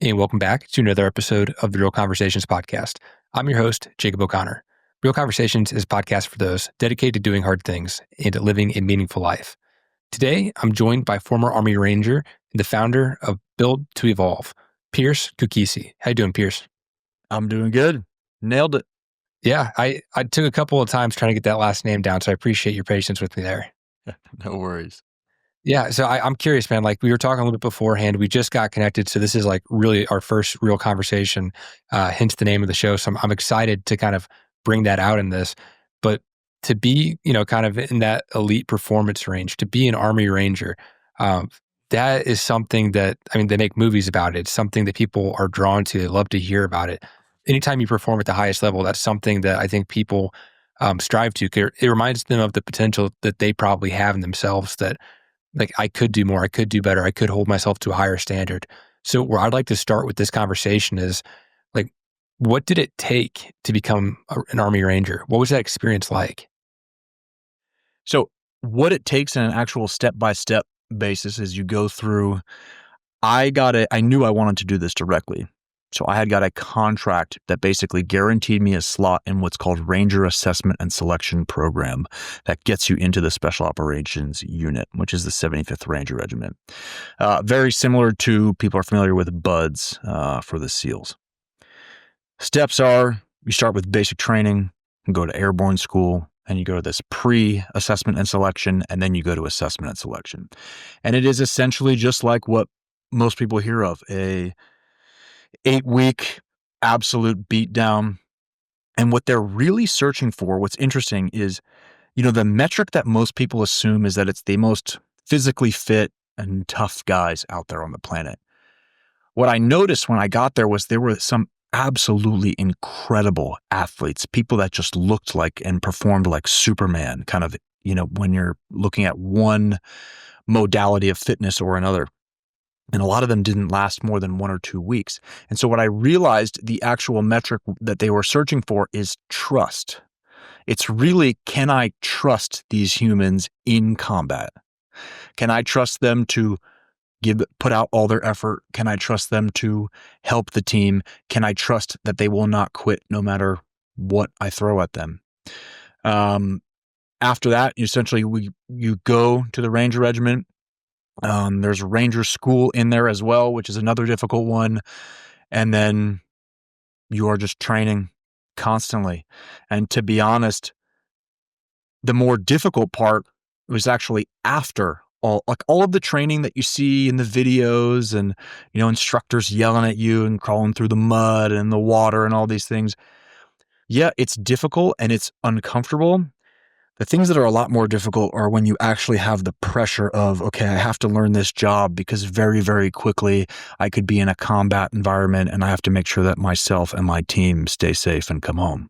And welcome back to another episode of the Real Conversations podcast. I'm your host, Jacob O'Connor. Real Conversations is a podcast for those dedicated to doing hard things and living a meaningful life. Today, I'm joined by former Army Ranger and the founder of Build to Evolve, Pearce Cucchissi. How you doing, Pearce? I'm doing good. Nailed it. Yeah, I took a couple of times trying to get that last name down, so I appreciate your patience with me there. No worries. Yeah, so I'm curious, man. Like we were talking a little bit beforehand, we just got connected, so this is like really our first real conversation. Hence the name of the show. So I'm excited to kind of bring that out in this. But to be, kind of in that elite performance range, to be an Army Ranger, that is something that they make movies about it. It's something that people are drawn to. They love to hear about it. Anytime you perform at the highest level, that's something that I think people strive to. It reminds them of the potential that they probably have in themselves that. Like I could do more, I could do better, I could hold myself to a higher standard. So where I'd like to start with this conversation is like, what did it take to become an Army Ranger? What was that experience like? So what it takes in an actual step-by-step basis is you go through, I knew I wanted to do this directly. So I had got a contract that basically guaranteed me a slot in what's called Ranger Assessment and Selection Program that gets you into the Special Operations Unit, which is the 75th Ranger Regiment. Very similar to, people are familiar with BUDS for the SEALs. Steps are, you start with basic training, you go to airborne school, and you go to this pre-assessment and selection, and then you go to assessment and selection. And it is essentially just like what most people hear of, a 8-week absolute beatdown. And what they're really searching for, what's interesting is, the metric that most people assume is that it's the most physically fit and tough guys out there on the planet. What I noticed when I got there was there were some absolutely incredible athletes, people that just looked like and performed like Superman, kind of, when you're looking at one modality of fitness or another. And a lot of them didn't last more than 1 or 2 weeks. And so what I realized the actual metric that they were searching for is trust. It's really, can I trust these humans in combat? Can I trust them to put out all their effort? Can I trust them to help the team? Can I trust that they will not quit no matter what I throw at them? After that, essentially, you go to the Ranger Regiment. There's Ranger School in there as well, which is another difficult one. And then you are just training constantly. And to be honest, the more difficult part was actually after all of the training that you see in the videos and, instructors yelling at you and crawling through the mud and the water and all these things. Yeah, it's difficult and it's uncomfortable. The things that are a lot more difficult are when you actually have the pressure of, okay, I have to learn this job because very, very quickly I could be in a combat environment and I have to make sure that myself and my team stay safe and come home.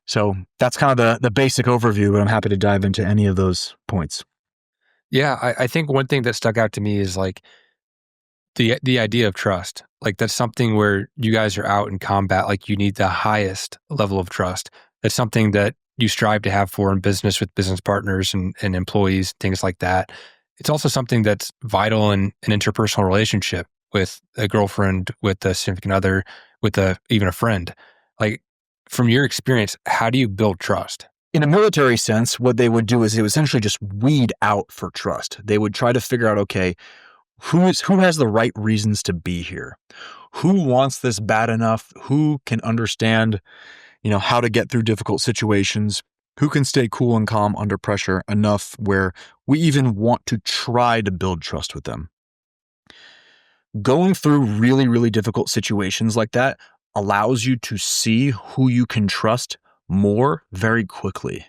So that's kind of the basic overview, but I'm happy to dive into any of those points. Yeah, I think one thing that stuck out to me is like the idea of trust. Like that's something where you guys are out in combat, like you need the highest level of trust. That's something that you strive to have for in business with business partners and employees, things like that. It's also something that's vital in an interpersonal relationship with a girlfriend, with a significant other, with even a friend. Like from your experience, how do you build trust? In a military sense, what they would do is they would essentially just weed out for trust. They would try to figure out, okay, who has the right reasons to be here? Who wants this bad enough? Who can understand how to get through difficult situations, who can stay cool and calm under pressure enough where we even want to try to build trust with them. Going through really, really difficult situations like that allows you to see who you can trust more very quickly.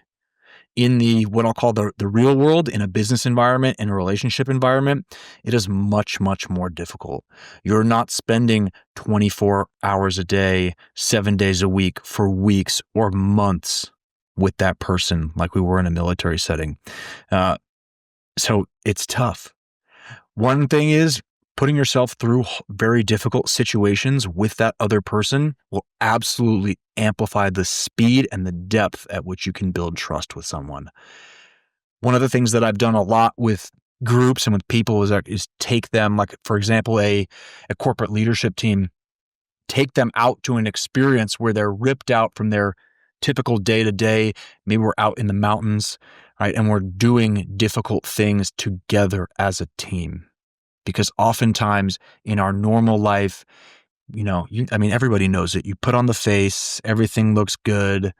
In what I'll call the real world, in a business environment, in a relationship environment, it is much, much more difficult. You're not spending 24 hours a day, 7 days a week for weeks or months with that person like we were in a military setting. So it's tough. One thing is, putting yourself through very difficult situations with that other person will absolutely amplify the speed and the depth at which you can build trust with someone. One of the things that I've done a lot with groups and with people is take them, like, for example, a corporate leadership team, take them out to an experience where they're ripped out from their typical day to day. Maybe we're out in the mountains, right? And we're doing difficult things together as a team. Because oftentimes in our normal life, everybody knows it. You put on the face, everything looks good,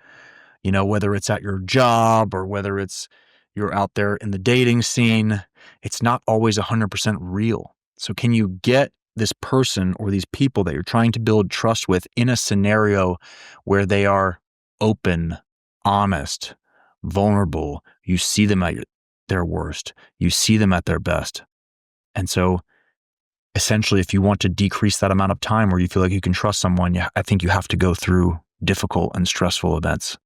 whether it's at your job or whether it's you're out there in the dating scene, it's not always 100% real. So can you get this person or these people that you're trying to build trust with in a scenario where they are open, honest, vulnerable? You see them at their worst. You see them at their best. And so essentially, if you want to decrease that amount of time where you feel like you can trust someone, I think you have to go through difficult and stressful events.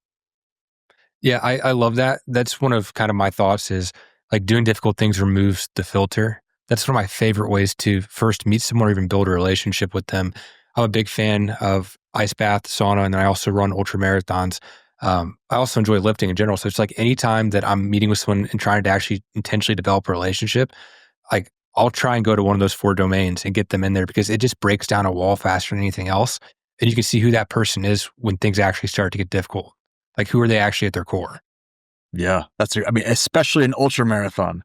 Yeah, I love that. That's one of kind of my thoughts is like doing difficult things removes the filter. That's one of my favorite ways to first meet someone or even build a relationship with them. I'm a big fan of ice bath, sauna, and then I also run ultra marathons. I also enjoy lifting in general. So it's like anytime that I'm meeting with someone and trying to actually intentionally develop a relationship, like I'll try and go to one of those 4 domains and get them in there because it just breaks down a wall faster than anything else. And you can see who that person is when things actually start to get difficult. Like who are they actually at their core? Yeah, especially an ultra marathon,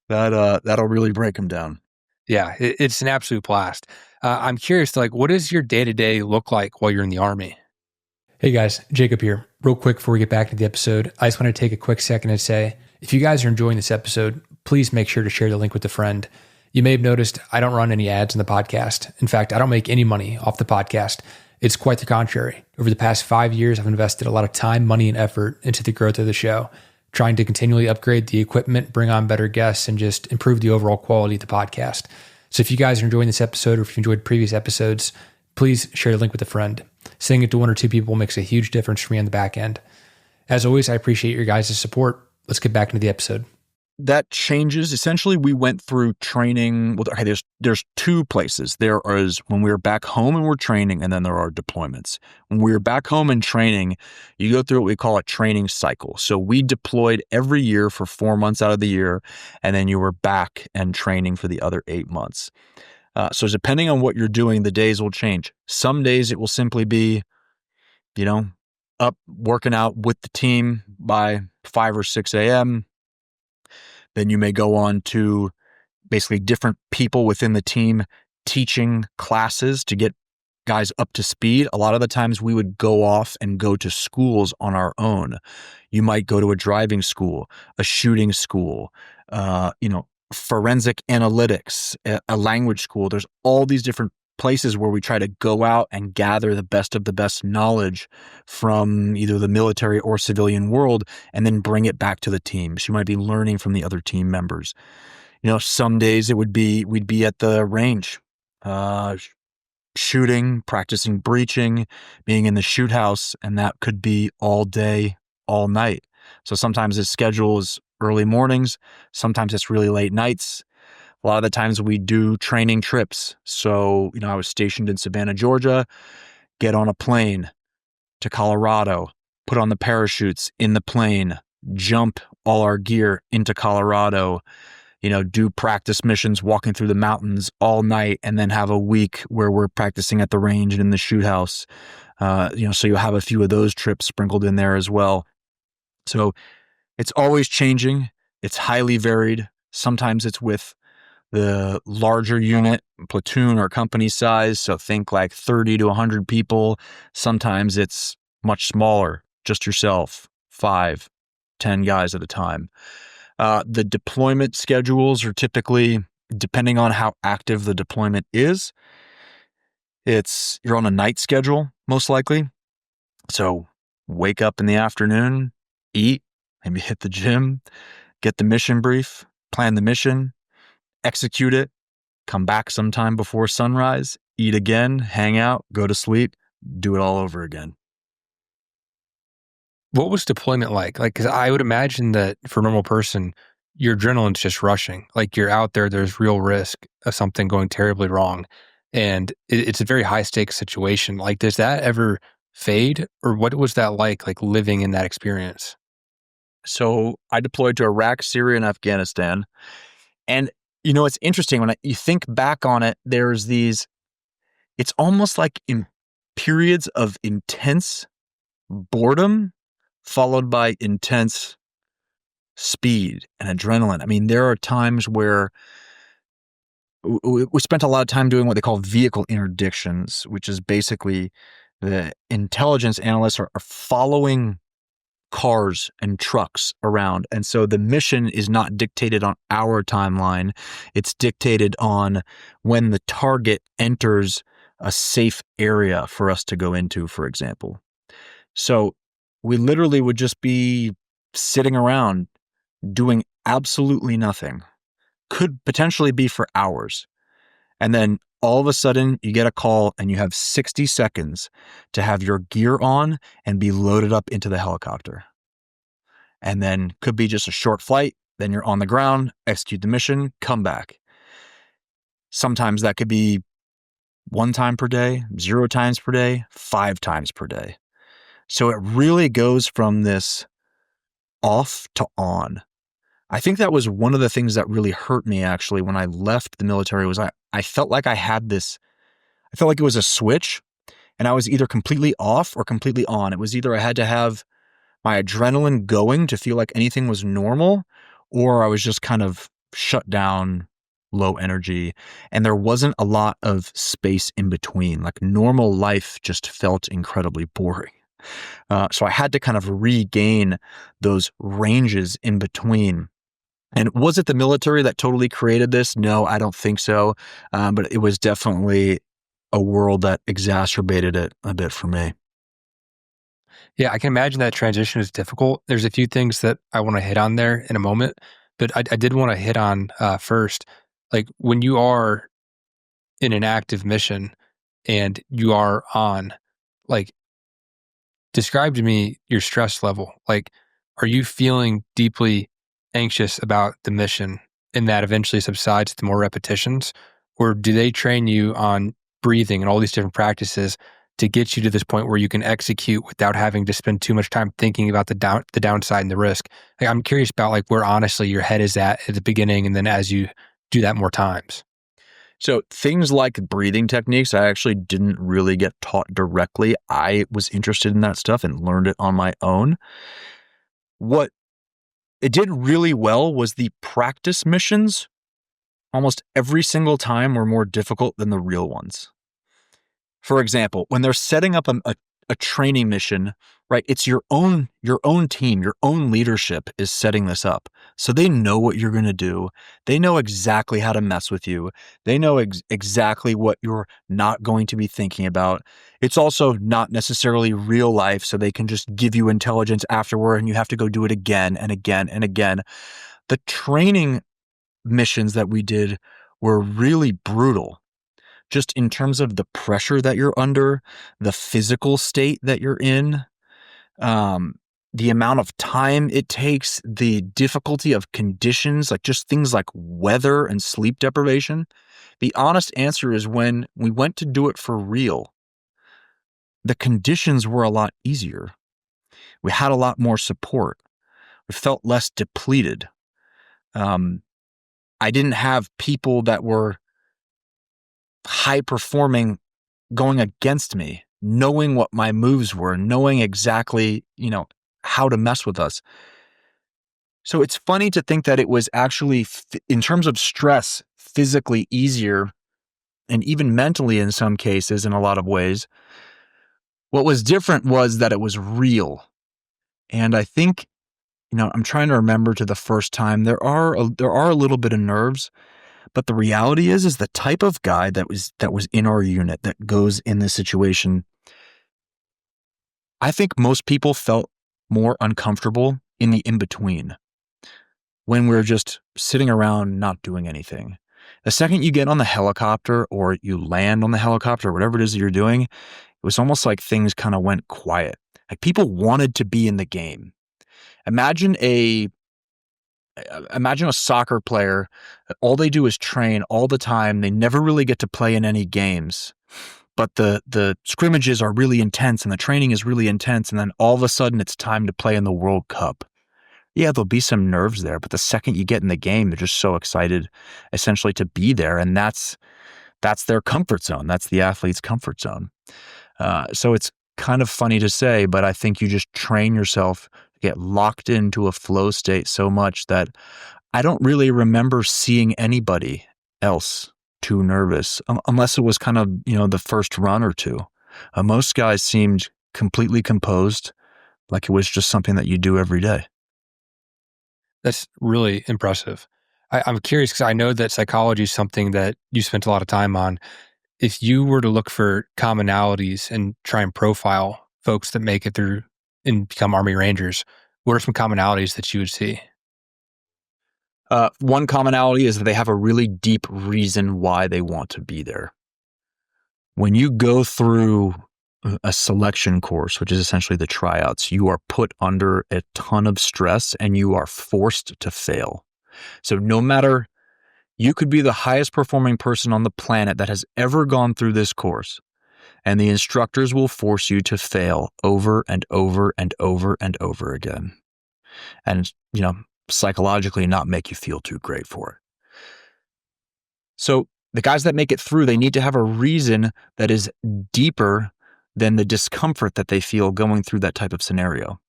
that'll really break them down. Yeah, it's an absolute blast. I'm curious, like, what does your day to day look like while you're in the Army? Hey guys, Jacob here. Real quick before we get back to the episode, I just want to take a quick second to say, if you guys are enjoying this episode, please make sure to share the link with a friend. You may have noticed I don't run any ads in the podcast. In fact, I don't make any money off the podcast. It's quite the contrary. Over the past 5 years, I've invested a lot of time, money, and effort into the growth of the show, trying to continually upgrade the equipment, bring on better guests, and just improve the overall quality of the podcast. So if you guys are enjoying this episode or if you enjoyed previous episodes, please share the link with a friend. Sending it to 1 or 2 people makes a huge difference for me on the back end. As always, I appreciate your guys' support. Let's get back into the episode. That changes. Essentially, we went through training. Well, okay, there's 2 places. There is when we were back home and we're training, and then there are deployments. When we were back home and training, you go through what we call a training cycle. So we deployed every year for 4 months out of the year, and then you were back and training for the other 8 months. So depending on what you're doing, the days will change. Some days it will simply be, up working out with the team by 5 or 6 a.m. Then you may go on to basically different people within the team teaching classes to get guys up to speed. A lot of the times we would go off and go to schools on our own. You might go to a driving school, a shooting school, forensic analytics, a language school. There's all these different places where we try to go out and gather the best of the best knowledge from either the military or civilian world and then bring it back to the team. So you might be learning from the other team members. Some days we'd be at the range, shooting, practicing breaching, being in the shoot house, and that could be all day, all night. So sometimes the schedule is early mornings, sometimes it's really late nights. A lot of the times we do training trips. So, I was stationed in Savannah, Georgia, get on a plane to Colorado, put on the parachutes in the plane, jump all our gear into Colorado, do practice missions walking through the mountains all night, and then have a week where we're practicing at the range and in the shoot house. So you'll have a few of those trips sprinkled in there as well. So it's always changing. It's highly varied. Sometimes it's with the larger unit, platoon or company size. So think like 30 to 100 people. Sometimes it's much smaller, just yourself, 5, 10 guys at a time. The deployment schedules are typically, depending on how active the deployment is, you're on a night schedule, most likely. So wake up in the afternoon, eat, maybe hit the gym, get the mission brief, plan the mission, execute it, come back sometime before sunrise, eat again, hang out, go to sleep, do it all over again. What was deployment like? Like, because I would imagine that for a normal person, your adrenaline's just rushing. Like you're out there, there's real risk of something going terribly wrong. And it's a very high stakes situation. Like, does that ever fade? Or what was that like living in that experience? So I deployed to Iraq, Syria, and Afghanistan. And, it's interesting when you think back on it, it's almost like in periods of intense boredom followed by intense speed and adrenaline. I mean, there are times where we spent a lot of time doing what they call vehicle interdictions, which is basically the intelligence analysts are following cars and trucks around. And so the mission is not dictated on our timeline. It's dictated on when the target enters a safe area for us to go into, for example. So we literally would just be sitting around doing absolutely nothing. Could potentially be for hours. And then all of a sudden you get a call and you have 60 seconds to have your gear on and be loaded up into the helicopter. And then could be just a short flight. Then you're on the ground, execute the mission, come back. Sometimes that could be 1 time per day, 0 times per day, 5 times per day. So it really goes from this off to on. I think that was one of the things that really hurt me actually when I left the military was I felt like I felt like it was a switch and I was either completely off or completely on. It was either I had to have my adrenaline going to feel like anything was normal, or I was just kind of shut down, low energy. And there wasn't a lot of space in between. Like normal life just felt incredibly boring. So I had to kind of regain those ranges in between. And was it the military that totally created this? No, I don't think so. But it was definitely a world that exacerbated it a bit for me. Yeah, I can imagine that transition is difficult. There's a few things that I want to hit on there in a moment, but I did want to hit on first, like when you are in an active mission and you are on, like, describe to me your stress level. Like, are you feeling deeply anxious about the mission and that eventually subsides to more repetitions? Or do they train you on breathing and all these different practices to get you to this point where you can execute without having to spend too much time thinking about the downside and the risk? Like, I'm curious about like where honestly your head is at the beginning and then as you do that more times. So things like breathing techniques, I actually didn't really get taught directly. I was interested in that stuff and learned it on my own. What it did really well was the practice missions. Almost every single time were more difficult than the real ones. For example, when they're setting up a training mission, right? It's your own team, your own leadership is setting this up. So they know what you're going to do. They know exactly how to mess with you. They know exactly what you're not going to be thinking about. It's also not necessarily real life, so they can just give you intelligence afterward and you have to go do it again and again and again. The training missions that we did were really brutal just in terms of the pressure that you're under, the physical state that you're in, um, the amount of time it takes, the difficulty of conditions, like just things like weather and sleep deprivation. The honest answer is when we went to do it for real, the conditions were a lot easier. We had a lot more support. We felt less depleted. Um, I didn't have people that were high performing going against me, knowing what my moves were, knowing exactly, how to mess with us. So it's funny to think that it was actually, in terms of stress, physically easier and even mentally in some cases, in a lot of ways. What was different was that it was real. And I think, I'm trying to remember to the first time there are a little bit of nerves, but the reality is the type of guy that was in our unit that goes in this situation. I think most people felt more uncomfortable in the in-between when we're just sitting around not doing anything. The second you get on the helicopter or you land on the helicopter or whatever it is that you're doing, it was almost like things kind of went quiet. Like people wanted to be in the game. Imagine a soccer player. All they do is train all the time. They never really get to play in any games. But the scrimmages are really intense and the training is really intense. And then all of a sudden it's time to play in the World Cup, Yeah, there'll be some nerves there, but the second you get in the game, they're just so excited essentially to be there. And that's their comfort zone. That's the athlete's comfort zone. So it's kind of funny to say, but I think you just train yourself to get locked into a flow state so much that I don't really remember seeing anybody else too nervous, unless it was kind of, the first run or two. Most guys seemed completely composed, like it was just something that you do every day. That's really impressive. I'm curious because I know that psychology is something that you spent a lot of time on. If you were to look for commonalities and try and profile folks that make it through and become Army Rangers, what are some commonalities that you would see? One commonality is that they have a really deep reason why they want to be there. When you go through a selection course, which is essentially the tryouts, you are put under a ton of stress and you are forced to fail. So no matter, you could be the highest performing person on the planet that has ever gone through this course, and the instructors will force you to fail over and over and over and over again. And, psychologically not make you feel too great for it. So the guys that make it through, they need to have a reason that is deeper than the discomfort that they feel going through that type of scenario.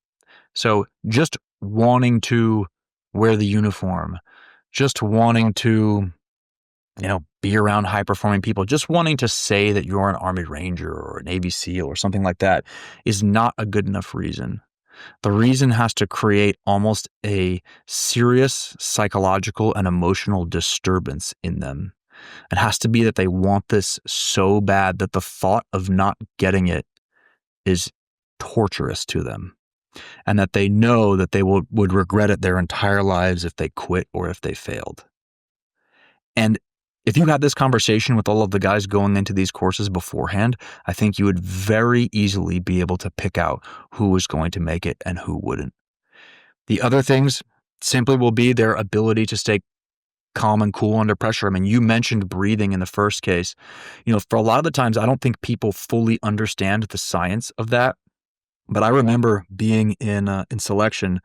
So just wanting to wear the uniform, just wanting to, be around high performing people, just wanting to say that you're an Army Ranger or a Navy SEAL or something like that is not a good enough reason. The reason has to create almost a serious psychological and emotional disturbance in them. It has to be that they want this so bad that the thought of not getting it is torturous to them, and that they know that they would regret it their entire lives if they quit or if they failed. And if you had this conversation with all of the guys going into these courses beforehand, I think you would very easily be able to pick out who was going to make it and who wouldn't. The other things simply will be their ability to stay calm and cool under pressure. I mean, you mentioned breathing in the first case. For a lot of the times, I don't think people fully understand the science of that. But I remember being in selection,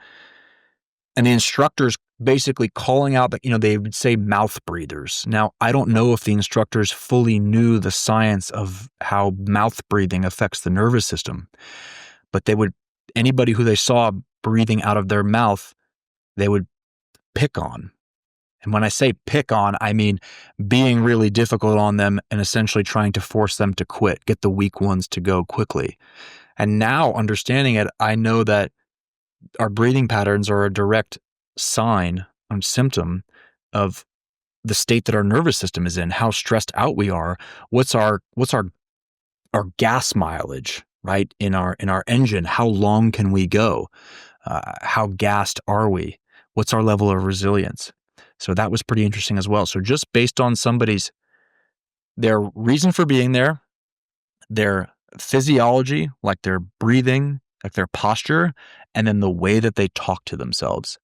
and the instructors basically calling out that, they would say mouth breathers. Now, I don't know if the instructors fully knew the science of how mouth breathing affects the nervous system, but anybody who they saw breathing out of their mouth, they would pick on. And when I say pick on, I mean being really difficult on them and essentially trying to force them to quit, get the weak ones to go quickly. And now understanding it, I know that our breathing patterns are a direct sign and symptom of the state that our nervous system is in, how stressed out we are, what's our gas mileage, right? In our engine, how long can we go? How gassed are we? What's our level of resilience? So that was pretty interesting as well. So just based on their reason for being there, their physiology, like their breathing, like their posture, and then the way that they talk to themselves,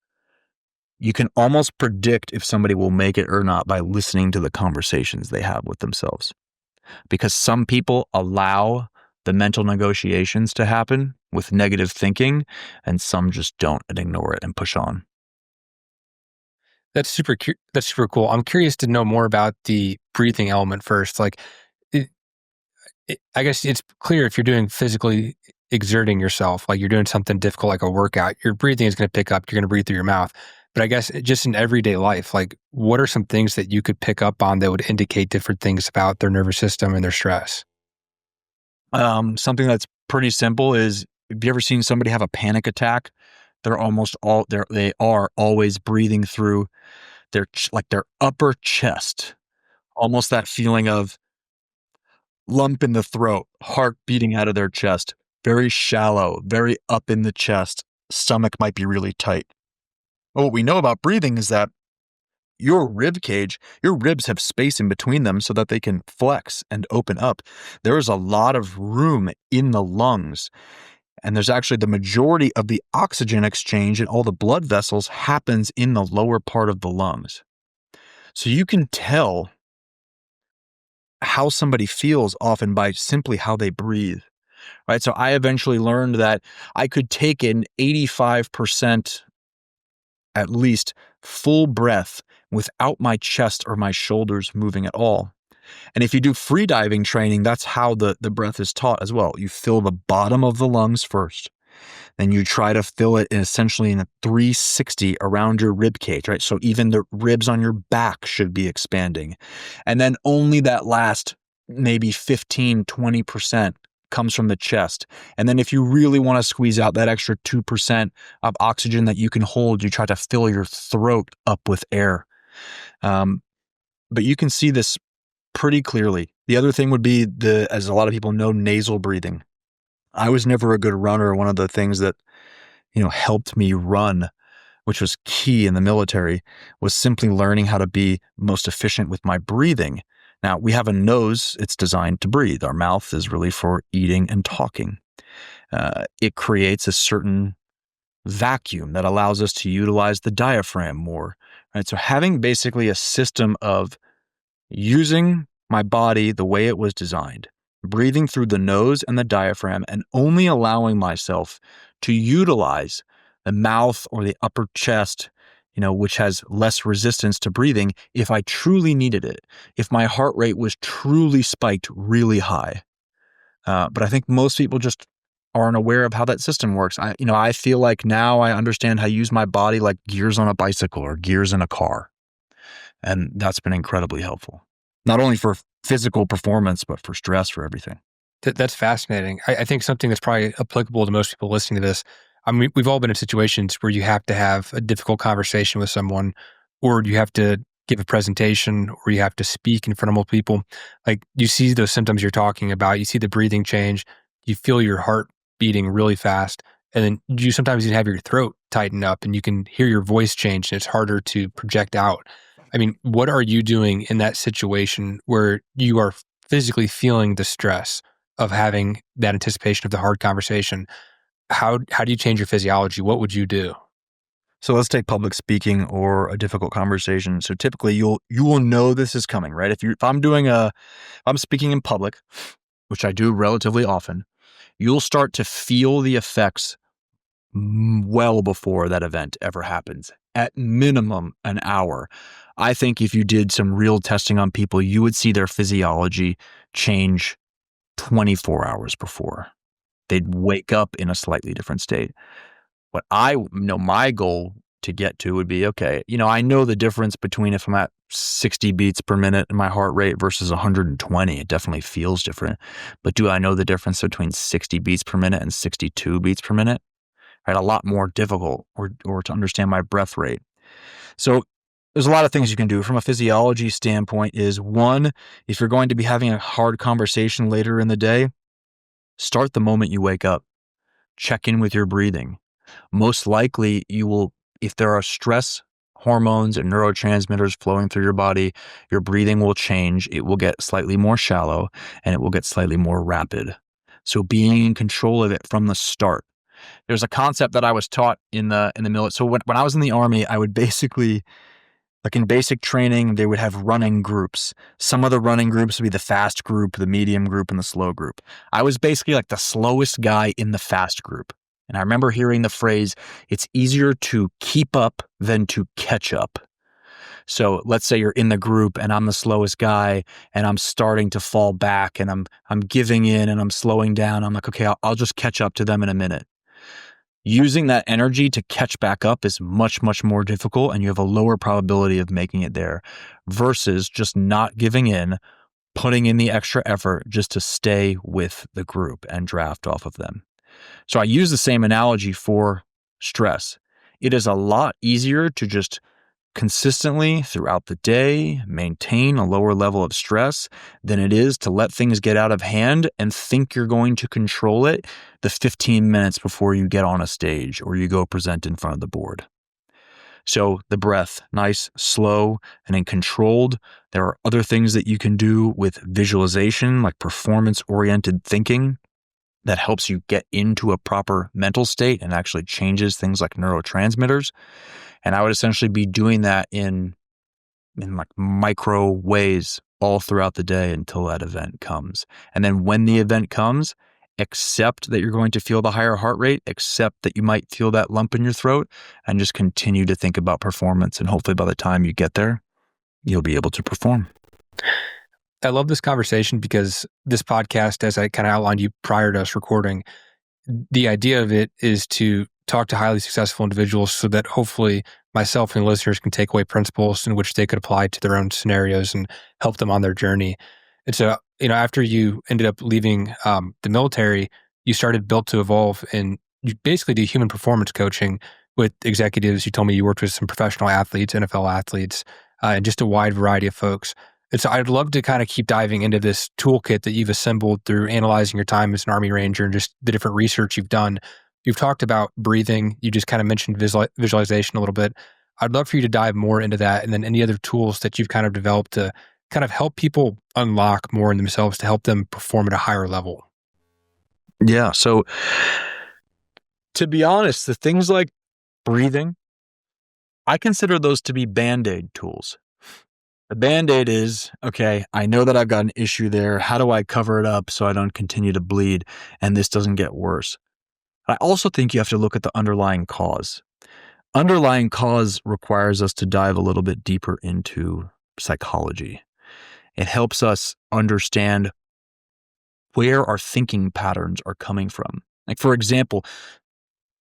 you can almost predict if somebody will make it or not by listening to the conversations they have with themselves. Because some people allow the mental negotiations to happen with negative thinking, and some just don't and ignore it and push on. That's super cool. I'm curious to know more about the breathing element first. Like, it, I guess it's clear if you're doing physically exerting yourself, like you're doing something difficult, like a workout, your breathing is going to pick up. You're going to breathe through your mouth. But I guess just in everyday life, like what are some things that you could pick up on that would indicate different things about their nervous system and their stress? Something that's pretty simple is, have you ever seen somebody have a panic attack? They are always breathing through their upper chest, almost that feeling of lump in the throat, heart beating out of their chest, very shallow, very up in the chest, stomach might be really tight. Well, what we know about breathing is that your ribs have space in between them so that they can flex and open up. There is a lot of room in the lungs. And there's actually the majority of the oxygen exchange in all the blood vessels happens in the lower part of the lungs. So you can tell how somebody feels often by simply how they breathe, right? So I eventually learned that I could take an 85% at least full breath without my chest or my shoulders moving at all. And if you do free diving training, that's how the breath is taught as well. You fill the bottom of the lungs first. Then you try to fill it essentially in a 360 around your rib cage, right? So even the ribs on your back should be expanding. And then only that last maybe 15, 20% comes from the chest. And then if you really want to squeeze out that extra 2% of oxygen that you can hold, you try to fill your throat up with air. But you can see this pretty clearly. The other thing would be as a lot of people know, nasal breathing. I was never a good runner. One of the things that, helped me run, which was key in the military, was simply learning how to be most efficient with my breathing. Now, we have a nose, it's designed to breathe. Our mouth is really for eating and talking. It creates a certain vacuum that allows us to utilize the diaphragm more. Right? So having basically a system of using my body the way it was designed, breathing through the nose and the diaphragm, and only allowing myself to utilize the mouth or the upper chest, which has less resistance to breathing if I truly needed it, if my heart rate was truly spiked really high. But I think most people just aren't aware of how that system works. I feel like now I understand how to use my body like gears on a bicycle or gears in a car. And that's been incredibly helpful, not only for physical performance, but for stress, for everything. That's fascinating. I think something that's probably applicable to most people listening to this. I mean, we've all been in situations where you have to have a difficult conversation with someone, or you have to give a presentation, or you have to speak in front of multiple people. Like, you see those symptoms you're talking about, you see the breathing change, you feel your heart beating really fast, and then you sometimes even have your throat tighten up and you can hear your voice change and it's harder to project out. I mean, what are you doing in that situation where you are physically feeling the stress of having that anticipation of the hard conversation? How do you change your physiology? What would you do? So let's take public speaking or a difficult conversation. So typically you will know this is coming, right? If I'm speaking in public, which I do relatively often, you'll start to feel the effects well before that event ever happens. At minimum, an hour. I think if you did some real testing on people, you would see their physiology change 24 hours before. They'd wake up in a slightly different state. What I know my goal to get to would be, okay, I know the difference between if I'm at 60 beats per minute in my heart rate versus 120. It definitely feels different. But do I know the difference between 60 beats per minute and 62 beats per minute? Right, a lot more difficult or to understand my breath rate. So there's a lot of things you can do from a physiology standpoint. Is one, if you're going to be having a hard conversation later in the day, start the moment you wake up. Check in with your breathing. Most likely you will, if there are stress hormones and neurotransmitters flowing through your body, your breathing will change. It will get slightly more shallow and it will get slightly more rapid. So being in control of it from the start. There's a concept that I was taught in the military. So when I was in the Army, I would basically, like in basic training, they would have running groups. Some of the running groups would be the fast group, the medium group, and the slow group. I was basically like the slowest guy in the fast group. And I remember hearing the phrase, it's easier to keep up than to catch up. So let's say you're in the group and I'm the slowest guy and I'm starting to fall back and I'm giving in and I'm slowing down. I'm like, okay, I'll just catch up to them in a minute. Using that energy to catch back up is much, much more difficult, and you have a lower probability of making it there versus just not giving in, putting in the extra effort just to stay with the group and draft off of them. So I use the same analogy for stress. It is a lot easier to just consistently throughout the day maintain a lower level of stress than it is to let things get out of hand and think you're going to control it the 15 minutes before you get on a stage or you go present in front of the board. So the breath, nice, slow, and in controlled. There are other things that you can do with visualization, like performance-oriented thinking, that helps you get into a proper mental state and actually changes things like neurotransmitters. And I would essentially be doing that in like micro ways all throughout the day until that event comes. And then when the event comes, accept that you're going to feel the higher heart rate, accept that you might feel that lump in your throat, and just continue to think about performance. And hopefully by the time you get there, you'll be able to perform. I love this conversation because this podcast, as I kind of outlined you prior to us recording, the idea of it is to talk to highly successful individuals so that hopefully myself and listeners can take away principles in which they could apply to their own scenarios and help them on their journey. And so, after you ended up leaving the military, you started Built to Evolve, and you basically do human performance coaching with executives. You told me you worked with some professional athletes, NFL athletes, and just a wide variety of folks. And so I'd love to kind of keep diving into this toolkit that you've assembled through analyzing your time as an Army Ranger and just the different research you've done. You've talked about breathing. You just kind of mentioned visualization a little bit. I'd love for you to dive more into that, and then any other tools that you've kind of developed to kind of help people unlock more in themselves to help them perform at a higher level. Yeah. So to be honest, the things like breathing, I consider those to be Band-Aid tools. The Band-Aid is, okay, I know that I've got an issue there. How do I cover it up so I don't continue to bleed and this doesn't get worse? I also think you have to look at the underlying cause. Underlying cause requires us to dive a little bit deeper into psychology. It helps us understand where our thinking patterns are coming from. Like, for example,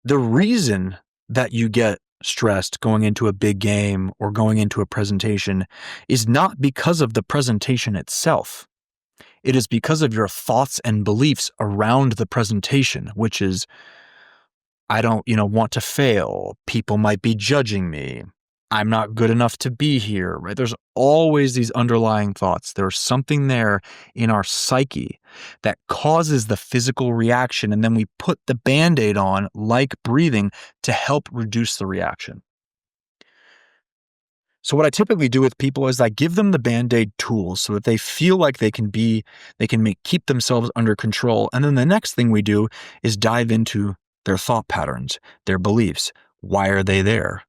the reason that you get stressed going into a big game or going into a presentation is not because of the presentation itself. It is because of your thoughts and beliefs around the presentation, which is, I don't, want to fail. People might be judging me. I'm not good enough to be here, right? There's always these underlying thoughts. There's something there in our psyche that causes the physical reaction. And then we put the Band-Aid on, like breathing, to help reduce the reaction. So what I typically do with people is I give them the Band-Aid tools so that they feel like they can keep themselves under control. And then the next thing we do is dive into their thought patterns, their beliefs. Why are they there?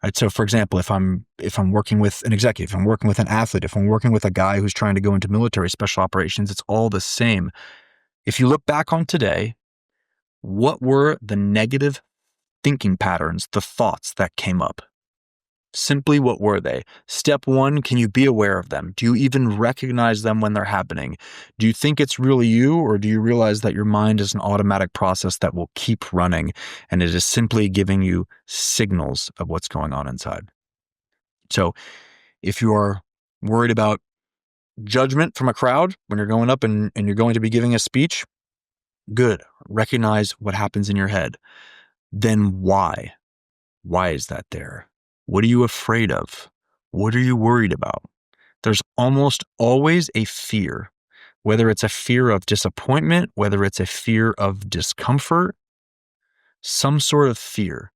Right. So for example, if I'm working with an executive, if I'm working with an athlete, if I'm working with a guy who's trying to go into military special operations, it's all the same. If you look back on today, what were the negative thinking patterns, the thoughts that came up? Simply, what were they? Step one, can you be aware of them? Do you even recognize them when they're happening? Do you think it's really you, or do you realize that your mind is an automatic process that will keep running and it is simply giving you signals of what's going on inside? So if you are worried about judgment from a crowd when you're going up and you're going to be giving a speech, good. Recognize what happens in your head. Then why? Why is that there? What are you afraid of? What are you worried about? There's almost always a fear, whether it's a fear of disappointment, whether it's a fear of discomfort, some sort of fear.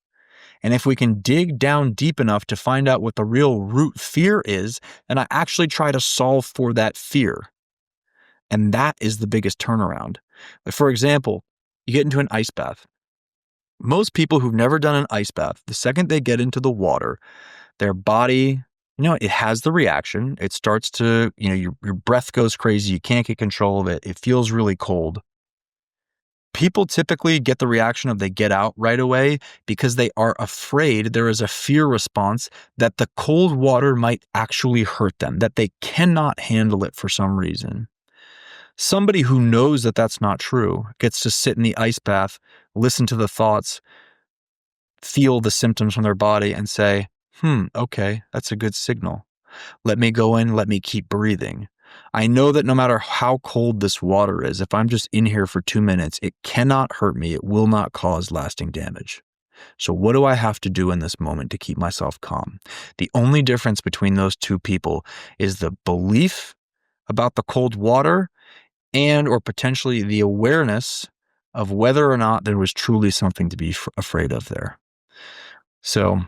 And if we can dig down deep enough to find out what the real root fear is, then I actually try to solve for that fear. And that is the biggest turnaround. For example, you get into an ice bath. Most people who've never done an ice bath, the second they get into the water, their body, it has the reaction. It starts to, your breath goes crazy. You can't get control of it. It feels really cold. People typically get the reaction of they get out right away because they are afraid. There is a fear response that the cold water might actually hurt them, that they cannot handle it for some reason. Somebody who knows that that's not true gets to sit in the ice bath, listen to the thoughts, feel the symptoms from their body and say, okay, that's a good signal. Let me go in, let me keep breathing. I know that no matter how cold this water is, if I'm just in here for 2 minutes, it cannot hurt me. It will not cause lasting damage. So what do I have to do in this moment to keep myself calm? The only difference between those two people is the belief about the cold water and or potentially the awareness of whether or not there was truly something to be afraid of there. So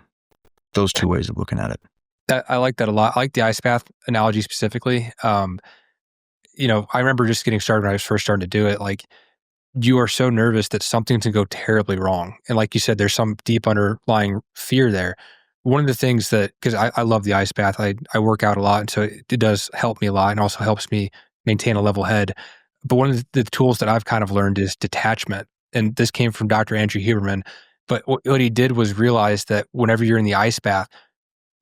those two ways of looking at it. I like that a lot. I like the ice bath analogy specifically. I remember just getting started when I was first starting to do it. Like, you are so nervous that something can go terribly wrong. And like you said, there's some deep underlying fear there. One of the things that, because I love the ice bath, I work out a lot. And so it does help me a lot and also helps me maintain a level head. But one of the tools that I've kind of learned is detachment. And this came from Dr. Andrew Huberman. But what he did was realize that whenever you're in the ice bath,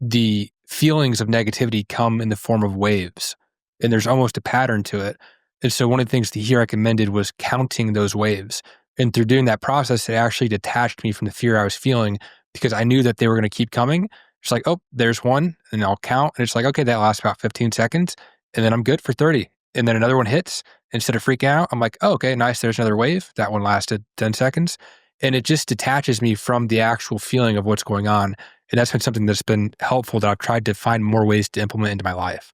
the feelings of negativity come in the form of waves, and there's almost a pattern to it. And so one of the things that he recommended was counting those waves. And through doing that process, it actually detached me from the fear I was feeling because I knew that they were going to keep coming. It's like, oh, there's one, and I'll count. And it's like, okay, that lasts about 15 seconds, and then I'm good for 30. And then another one hits. Instead of freaking out, I'm like, oh, okay, nice. There's another wave. That one lasted 10 seconds. And it just detaches me from the actual feeling of what's going on. And that's been something that's been helpful that I've tried to find more ways to implement into my life.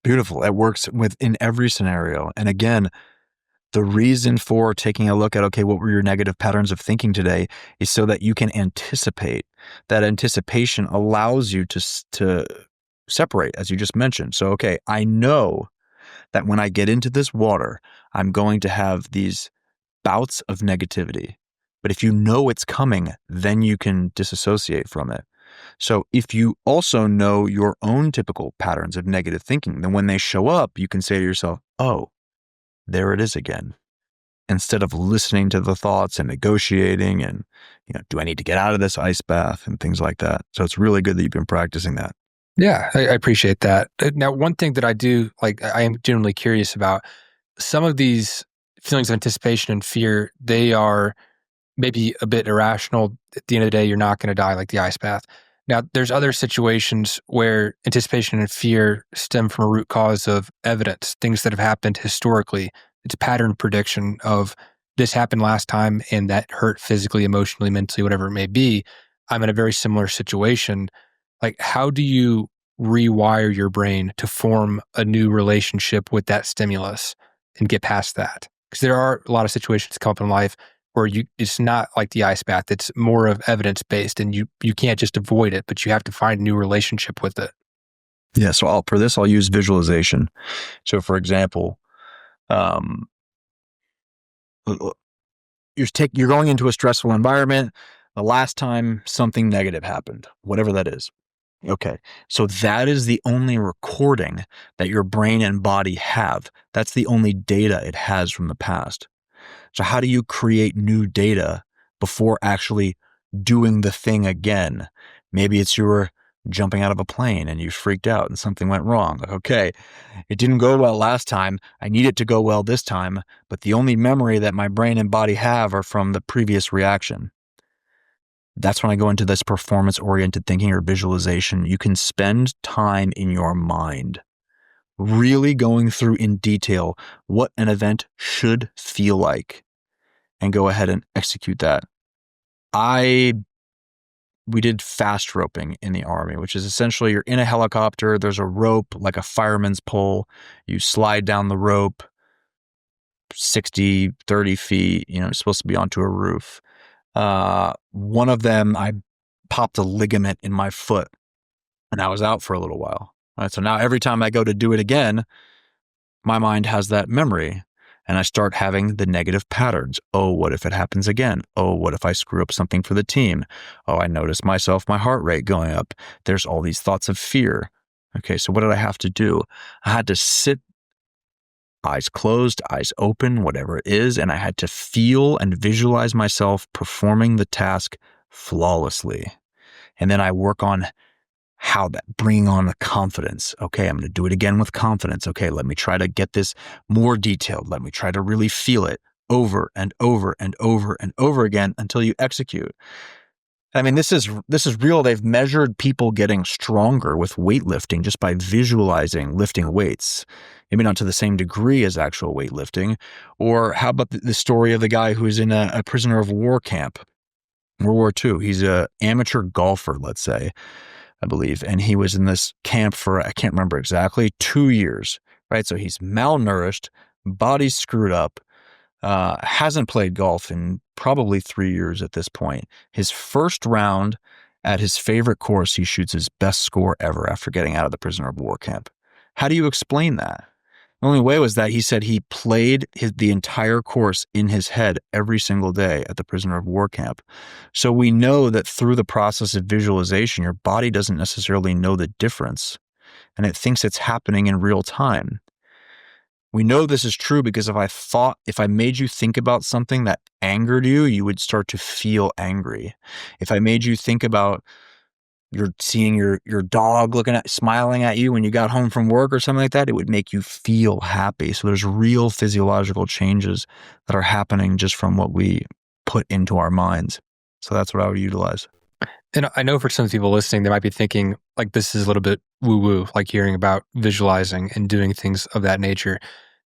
Beautiful. It works within every scenario. And again, the reason for taking a look at, okay, what were your negative patterns of thinking today is so that you can anticipate. That anticipation allows you to separate, as you just mentioned. So, okay, I know that when I get into this water, I'm going to have these bouts of negativity. But if you know it's coming, then you can disassociate from it. So if you also know your own typical patterns of negative thinking, then when they show up, you can say to yourself, oh, there it is again. Instead of listening to the thoughts and negotiating and, do I need to get out of this ice bath and things like that. So it's really good that you've been practicing that. Yeah, I appreciate that. Now, one thing that I do, like, I am genuinely curious about some of these feelings of anticipation and fear, they are maybe a bit irrational. At the end of the day, you're not going to die like the ice bath. Now, there's other situations where anticipation and fear stem from a root cause of evidence, things that have happened historically. It's a pattern prediction of this happened last time and that hurt physically, emotionally, mentally, whatever it may be. I'm in a very similar situation. Like, how do you rewire your brain to form a new relationship with that stimulus and get past that? Because there are a lot of situations that come up in life where it's not like the ice bath. It's more of evidence based, and you can't just avoid it, but you have to find a new relationship with it. Yeah. So I'll use visualization. So for example, um, you're going into a stressful environment. The last time something negative happened, whatever that is. Okay. So that is the only recording that your brain and body have. That's the only data it has from the past. So how do you create new data before actually doing the thing again? Maybe it's you were jumping out of a plane and you freaked out and something went wrong. Like, okay, it didn't go well last time. I need it to go well this time, but the only memory that my brain and body have are from the previous reaction. That's when I go into this performance-oriented thinking or visualization. You can spend time in your mind really going through in detail what an event should feel like and go ahead and execute that. We did fast roping in the Army, which is essentially you're in a helicopter, there's a rope like a fireman's pole, you slide down the rope 60, 30 feet, it's supposed to be onto a roof. One of them, I popped a ligament in my foot and I was out for a little while. Right? So now every time I go to do it again, my mind has that memory and I start having the negative patterns. Oh, what if it happens again? Oh, what if I screw up something for the team? Oh, I notice my heart rate going up. There's all these thoughts of fear. Okay, so what did I have to do? I had to sit, eyes closed, eyes open, whatever it is, and I had to feel and visualize myself performing the task flawlessly. And then I work on how that bringing on the confidence. Okay, I'm going to do it again with confidence. Okay, let me try to get this more detailed. Let me try to really feel it over and over and over and over again until you execute. I mean, this is real. They've measured people getting stronger with weightlifting just by visualizing lifting weights. Maybe not to the same degree as actual weightlifting. Or how about the story of the guy who's in a prisoner of war camp, World War II? He's an amateur golfer, let's say, I believe. And he was in this camp for, I can't remember exactly, 2 years, right? So he's malnourished, body's screwed up, hasn't played golf in probably 3 years at this point. His first round at his favorite course, he shoots his best score ever after getting out of the prisoner of war camp. How do you explain that? The only way was that he said he played the entire course in his head every single day at the prisoner of war camp. So we know that through the process of visualization, your body doesn't necessarily know the difference, and it thinks it's happening in real time. We know this is true because if I made you think about something that angered you, you would start to feel angry. If I made you think about you're seeing your dog smiling at you when you got home from work or something like that, it would make you feel happy. So there's real physiological changes that are happening just from what we put into our minds. So that's what I would utilize. And I know for some people listening, they might be thinking like this is a little bit woo woo, like hearing about visualizing and doing things of that nature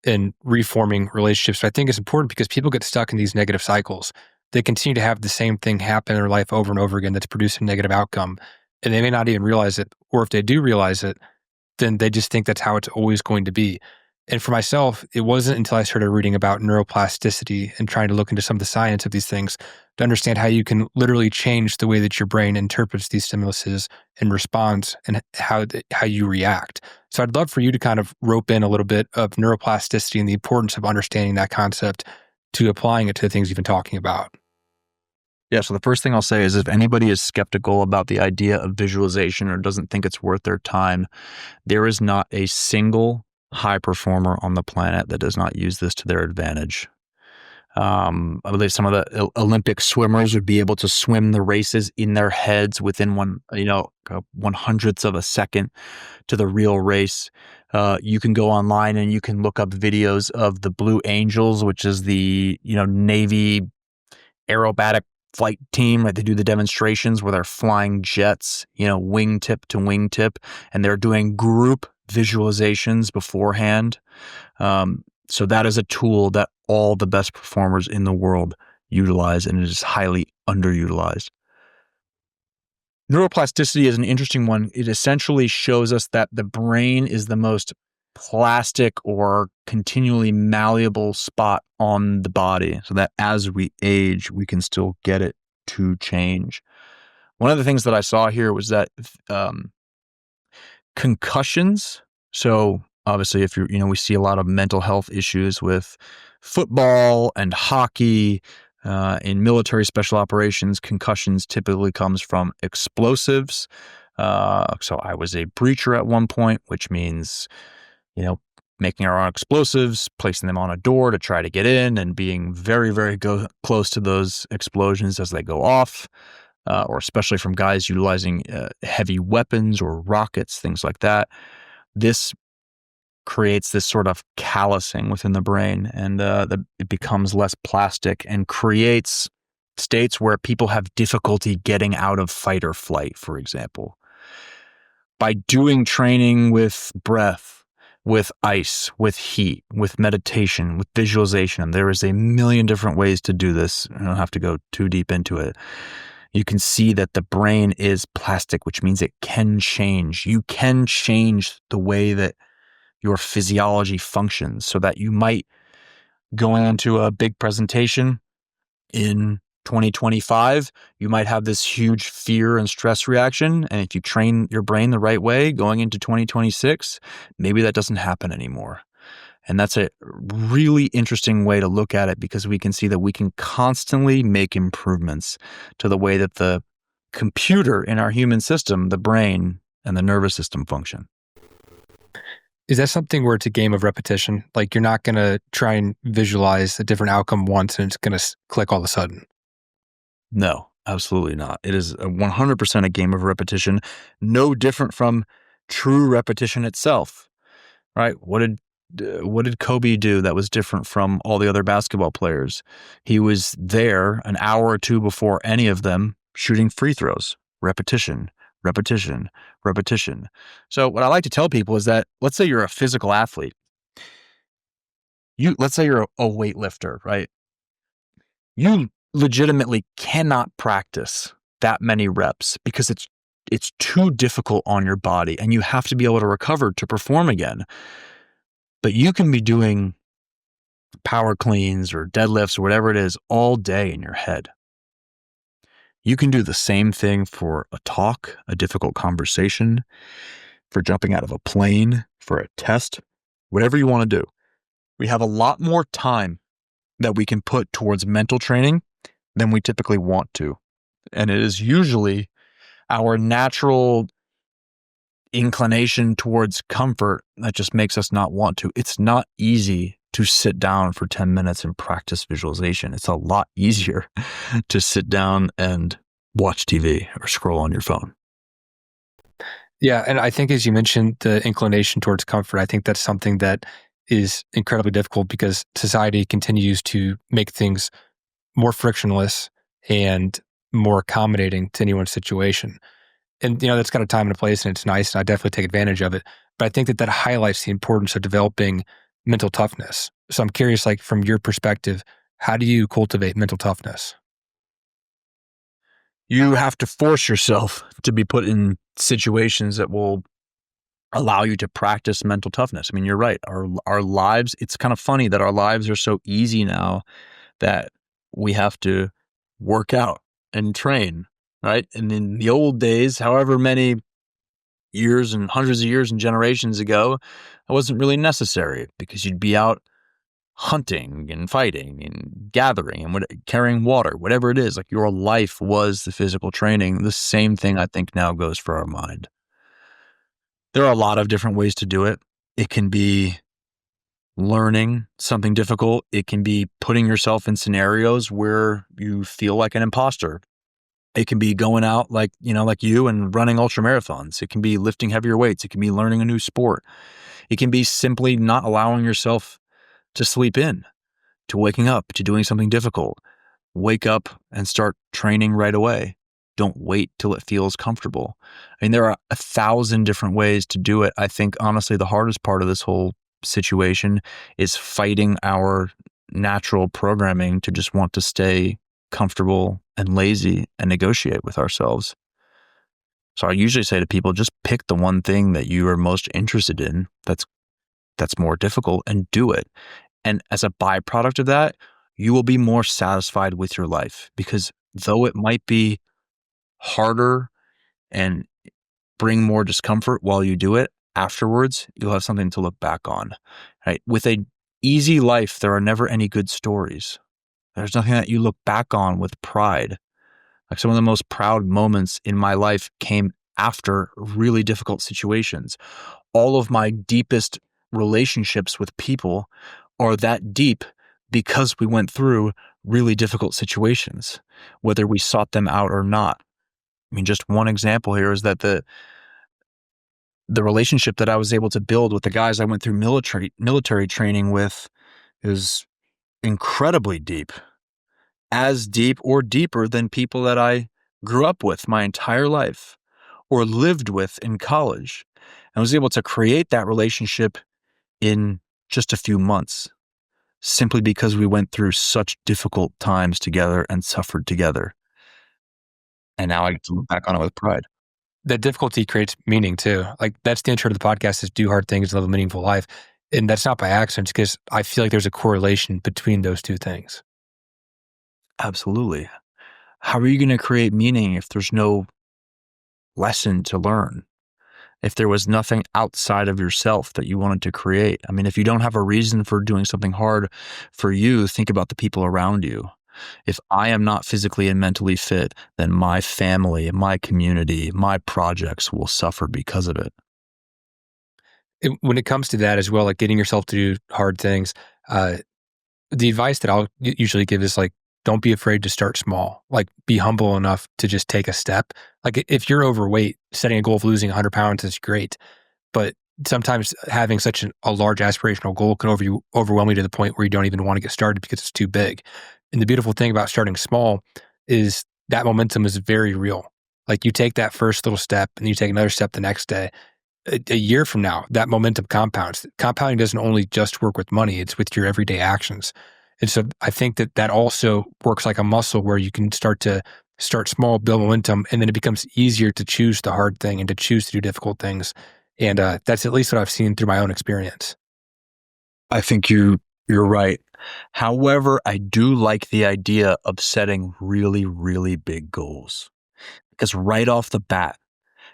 and reforming relationships. But I think it's important because people get stuck in these negative cycles. They continue to have the same thing happen in their life over and over again that's producing a negative outcome. And they may not even realize it. Or if they do realize it, then they just think that's how it's always going to be. And for myself, it wasn't until I started reading about neuroplasticity and trying to look into some of the science of these things to understand how you can literally change the way that your brain interprets these stimuluses and responds and how you react. So I'd love for you to kind of rope in a little bit of neuroplasticity and the importance of understanding that concept to applying it to the things you've been talking about. Yeah, so the first thing I'll say is if anybody is skeptical about the idea of visualization or doesn't think it's worth their time, there is not a single high performer on the planet that does not use this to their advantage. I believe some of the Olympic swimmers would be able to swim the races in their heads within 1/100th of a second to the real race. You can go online and you can look up videos of the Blue Angels, which is the Navy aerobatic flight team. Right? They do the demonstrations where they're flying jets, wingtip to wingtip, and they're doing group visualizations beforehand. So that is a tool that all the best performers in the world utilize, and it is highly underutilized. Neuroplasticity is an interesting one. It essentially shows us that the brain is the most plastic or continually malleable spot on the body, so that as we age, we can still get it to change. One of the things that I saw here was that concussions. So obviously, if we see a lot of mental health issues with football and hockey. In military special operations, concussions typically comes from explosives. So I was a breacher at one point, which means, making our own explosives, placing them on a door to try to get in, and being very, very close to those explosions as they go off, or especially from guys utilizing heavy weapons or rockets, things like that. This creates this sort of callousing within the brain, and it becomes less plastic and creates states where people have difficulty getting out of fight or flight, for example. By doing training with breath, with ice, with heat, with meditation, with visualization, there is a million different ways to do this. I don't have to go too deep into it. You can see that the brain is plastic, which means it can change. You can change the way that your physiology functions, so that you might go into a big presentation in 2025, you might have this huge fear and stress reaction. And if you train your brain the right way going into 2026, maybe that doesn't happen anymore. And that's a really interesting way to look at it, because we can see that we can constantly make improvements to the way that the computer in our human system, the brain and the nervous system function. Is that something where it's a game of repetition? Like you're not going to try and visualize a different outcome once and it's going to click all of a sudden? No, absolutely not. It is 100% a game of repetition, no different from true repetition itself, right? What did Kobe do that was different from all the other basketball players? He was there an hour or two before any of them shooting free throws. Repetition, repetition, repetition. So what I like to tell people is that, let's say you're a physical athlete. Let's say you're a weightlifter, right? You legitimately cannot practice that many reps because it's too difficult on your body, and you have to be able to recover to perform again. But you can be doing power cleans or deadlifts or whatever it is all day in your head. You can do the same thing for a talk, a difficult conversation, for jumping out of a plane, for a test, whatever you want to do. We have a lot more time that we can put towards mental training than we typically want to. And it is usually our natural inclination towards comfort that just makes us not want to. It's not easy to sit down for 10 minutes and practice visualization. It's a lot easier to sit down and watch TV or scroll on your phone. Yeah, and I think as you mentioned, the inclination towards comfort, I think that's something that is incredibly difficult because society continues to make things more frictionless and more accommodating to anyone's situation. And that's got a time and a place, and it's nice, and I definitely take advantage of it. But I think that highlights the importance of developing mental toughness. So I'm curious, like from your perspective, how do you cultivate mental toughness? You have to force yourself to be put in situations that will allow you to practice mental toughness. I mean, you're right. Our lives, it's kind of funny that our lives are so easy now that we have to work out and train, right? And in the old days, however many years and hundreds of years and generations ago, it wasn't really necessary because you'd be out hunting and fighting and gathering and carrying water, whatever it is. Like your life was the physical training. The same thing I think now goes for our mind. There are a lot of different ways to do it. It can be learning something difficult. It can be putting yourself in scenarios where you feel like an imposter. It can be going out like you and running ultra marathons. It can be lifting heavier weights. It can be learning a new sport. It can be simply not allowing yourself to sleep in, to waking up, to doing something difficult. Wake up and start training right away. Don't wait till it feels comfortable. I mean, there are 1,000 different ways to do it. I think, honestly, the hardest part of this whole situation is fighting our natural programming to just want to stay comfortable and lazy and negotiate with ourselves. So I usually say to people, just pick the one thing that you are most interested in that's more difficult and do it. And as a byproduct of that, you will be more satisfied with your life because though it might be harder and bring more discomfort while you do it, afterwards, you'll have something to look back on, right? With a easy life, there are never any good stories. There's nothing that you look back on with pride. Like some of the most proud moments in my life came after really difficult situations. All of my deepest relationships with people are that deep because we went through really difficult situations, whether we sought them out or not. I mean, just one example here is that the relationship that I was able to build with the guys I went through military training with is incredibly deep, as deep or deeper than people that I grew up with my entire life or lived with in college. I was able to create that relationship in just a few months simply because we went through such difficult times together and suffered together. And now I get to look back on it with pride. That difficulty creates meaning too. Like that's the intro to the podcast is do hard things, live a meaningful life. And that's not by accident because I feel like there's a correlation between those two things. Absolutely. How are you going to create meaning if there's no lesson to learn? If there was nothing outside of yourself that you wanted to create? I mean, if you don't have a reason for doing something hard for you, think about the people around you. If I am not physically and mentally fit, then my family, my community, my projects will suffer because of it. When it comes to that as well, like getting yourself to do hard things, uh, the advice that I'll usually give is like, don't be afraid to start small. Like, be humble enough to just take a step. Like, if you're overweight, setting a goal of losing 100 pounds is great. But sometimes having such a large aspirational goal can overwhelm you to the point where you don't even want to get started because it's too big. And the beautiful thing about starting small is that momentum is very real. Like, you take that first little step and you take another step the next day. A year from now, that momentum compounds. Compounding doesn't only just work with money, it's with your everyday actions. And so I think that also works like a muscle where you can start small, build momentum, and then it becomes easier to choose the hard thing and to choose to do difficult things. And that's at least what I've seen through my own experience. I think you're right. However, I do like the idea of setting really, really big goals because right off the bat,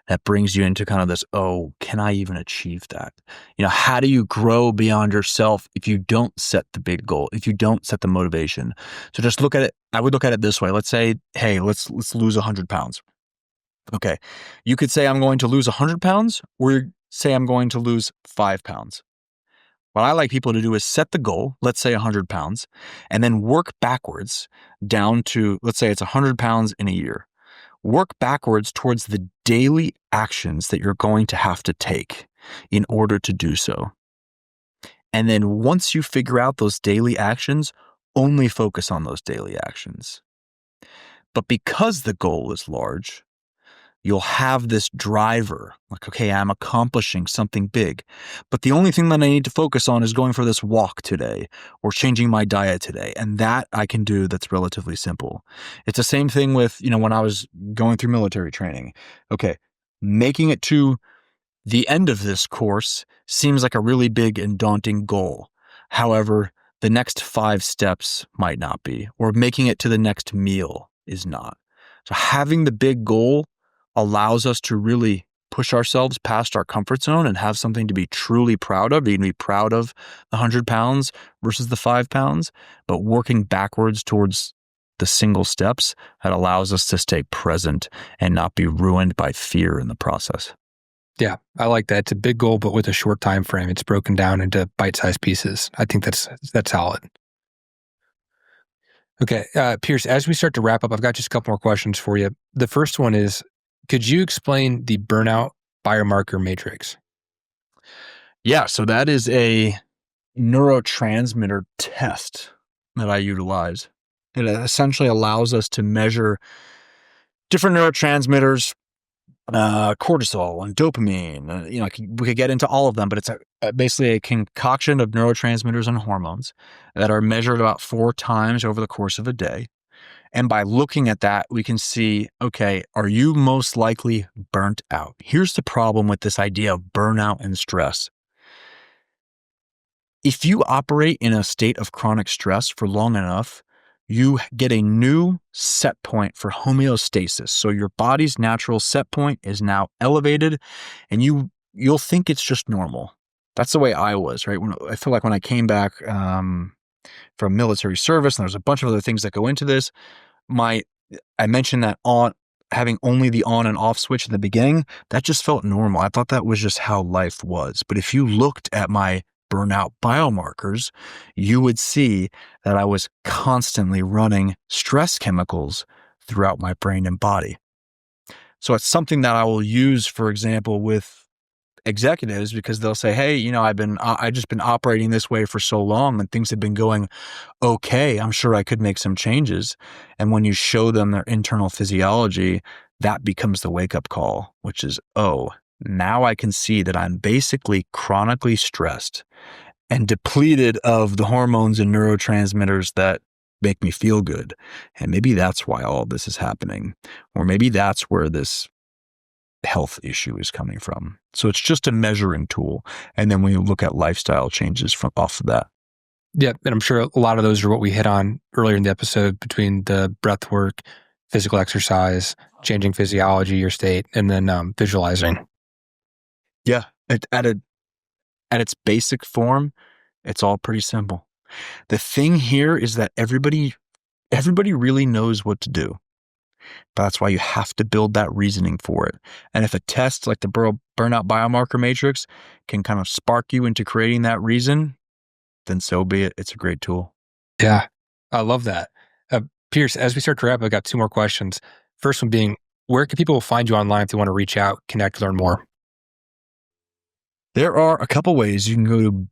that brings you into kind of this, oh, can I even achieve that? How do you grow beyond yourself if you don't set the big goal, if you don't set the motivation? So just look at it. I would look at it this way. Let's say, hey, let's lose 100 pounds. Okay. You could say I'm going to lose 100 pounds, or say I'm going to lose 5 pounds. What I like people to do is set the goal, let's say 100 pounds, and then work backwards down to, let's say it's 100 pounds in a year. Work backwards towards the daily actions that you're going to have to take in order to do so. And then once you figure out those daily actions, only focus on those daily actions. But because the goal is large, you'll have this driver, like, okay, I'm accomplishing something big, but the only thing that I need to focus on is going for this walk today or changing my diet today. And that I can do, that's relatively simple. It's the same thing with, when I was going through military training. Okay, making it to the end of this course seems like a really big and daunting goal. However, the next 5 steps might not be, or making it to the next meal is not. So having the big goal allows us to really push ourselves past our comfort zone and have something to be truly proud of. You can be proud of the 100 pounds versus the 5 pounds, but working backwards towards the single steps that allows us to stay present and not be ruined by fear in the process. Yeah, I like that. It's a big goal, but with a short time frame. It's broken down into bite-sized pieces. I think that's solid. Okay, Pearce, as we start to wrap up, I've got just a couple more questions for you. The first one is, could you explain the burnout biomarker matrix? Yeah, so that is a neurotransmitter test that I utilize. It essentially allows us to measure different neurotransmitters, cortisol and dopamine. We could get into all of them, but it's basically a concoction of neurotransmitters and hormones that are measured about 4 times over the course of a day. And by looking at that, we can see, okay, are you most likely burnt out? Here's the problem with this idea of burnout and stress. If you operate in a state of chronic stress for long enough, you get a new set point for homeostasis. So your body's natural set point is now elevated, and you'll think it's just normal. That's the way I was, right? I feel like when I came back from military service, and there's a bunch of other things that go into this. I mentioned that having only the on and off switch in the beginning, that just felt normal. I thought that was just how life was. But if you looked at my burnout biomarkers, you would see that I was constantly running stress chemicals throughout my brain and body. So it's something that I will use, for example, with executives, because they'll say, hey, I've just been operating this way for so long and things have been going okay. I'm sure I could make some changes. And when you show them their internal physiology, that becomes the wake up call, which is, oh, now I can see that I'm basically chronically stressed and depleted of the hormones and neurotransmitters that make me feel good. And maybe that's why all this is happening. Or maybe that's where this health issue is coming from. So it's just a measuring tool. And then when you look at lifestyle changes off of that. Yeah, and I'm sure a lot of those are what we hit on earlier in the episode, between the breath work, physical exercise, changing physiology, your state, and then visualizing. Yeah, at its basic form, it's all pretty simple. The thing here is that everybody really knows what to do. That's why you have to build that reasoning for it. And if a test like the burnout biomarker matrix can kind of spark you into creating that reason, then so be it. It's a great tool. Yeah, I love that. Pearce, as we start to wrap, I've got 2 more questions. First one being, where can people find you online if they want to reach out, connect, learn more? There are a couple ways. You can go to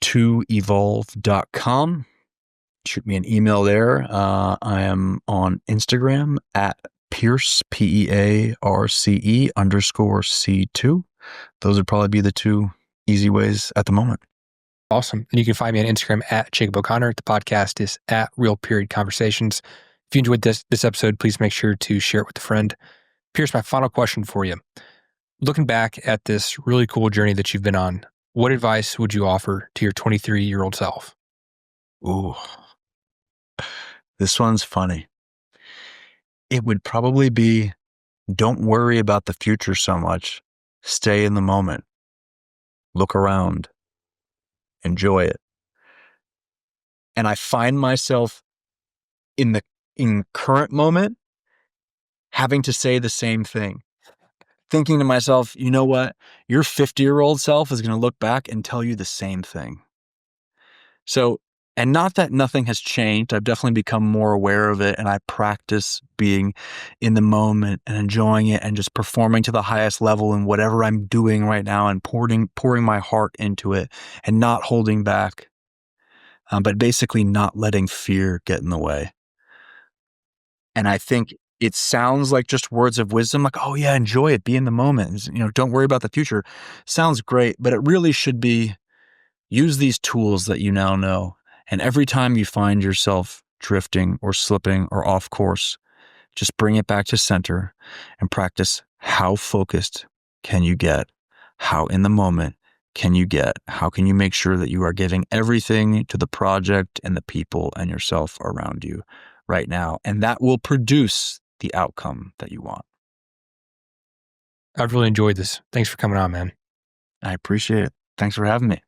built2evolve.com. Shoot me an email there. I am on Instagram at Pearce, Pearce _C2. Those would probably be the 2 easy ways at the moment. Awesome. And you can find me on Instagram at Jacob O'Connor. The podcast is at Real Period Conversations. If you enjoyed this episode, please make sure to share it with a friend. Pearce, my final question for you. Looking back at this really cool journey that you've been on, what advice would you offer to your 23-year-old self? Ooh, this one's funny. It would probably be, don't worry about the future so much. Stay in the moment. Look around. Enjoy it. And I find myself in current moment having to say the same thing. Thinking to myself, you know what? Your 50-year-old self is going to look back and tell you the same thing. So, and not that nothing has changed. I've definitely become more aware of it, and I practice being in the moment and enjoying it and just performing to the highest level in whatever I'm doing right now and pouring my heart into it and not holding back, but basically not letting fear get in the way. And I think it sounds like just words of wisdom, like, oh yeah, enjoy it, be in the moment, don't worry about the future. Sounds great, but it really should be use these tools that you now know. And every time you find yourself drifting or slipping or off course, just bring it back to center and practice how focused can you get? How in the moment can you get? How can you make sure that you are giving everything to the project and the people and yourself around you right now? And that will produce the outcome that you want. I've really enjoyed this. Thanks for coming on, man. I appreciate it. Thanks for having me.